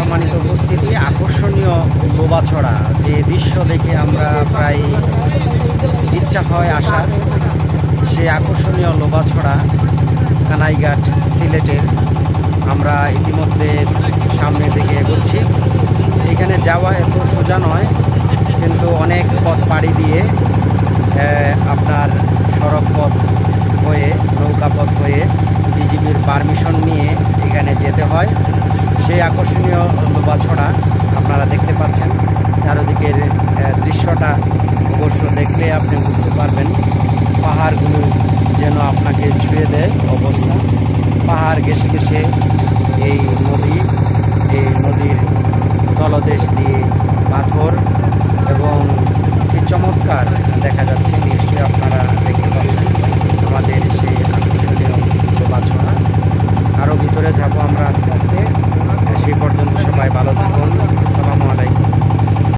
সম্মানিত উপস্থিতি, আকর্ষণীয় লোবাছড়া যে দৃশ্য দেখে আমরা প্রায় ইচ্ছা হয় আসার, সেই আকর্ষণীয় লোবাছড়া কানাইঘাট সিলেটের। আমরা ইতিমধ্যে সামনের দিকে এগোচ্ছি। এখানে যাওয়া এত সোজা নয়, কিন্তু অনেক পথ পাড়ি দিয়ে আপনার সড়ক পথ হয়ে, নৌকা পথ হয়ে বিজিবির পারমিশন নিয়ে এখানে যেতে হয়। সেই আকর্ষণীয় লোবাছড়া আপনারা দেখতে পাচ্ছেন। চারিদিকের দৃশ্যটা অবশ্য দেখলে আপনি বুঝতে পারবেন, পাহাড়গুলো যেন আপনাকে ছুঁয়ে দেয় অবস্থা। পাহাড় ঘেঁষে ঘেঁষে এই নদীর তলদেশ দিয়ে পাথর এবং কি চমৎকার দেখা যাচ্ছে। নিশ্চয়ই আপনারা দেখতে পাচ্ছেন আমাদের সেই আকর্ষণীয় লোবাছড়া। আরও ভিতরে যাব আমরা আস্তে আস্তে।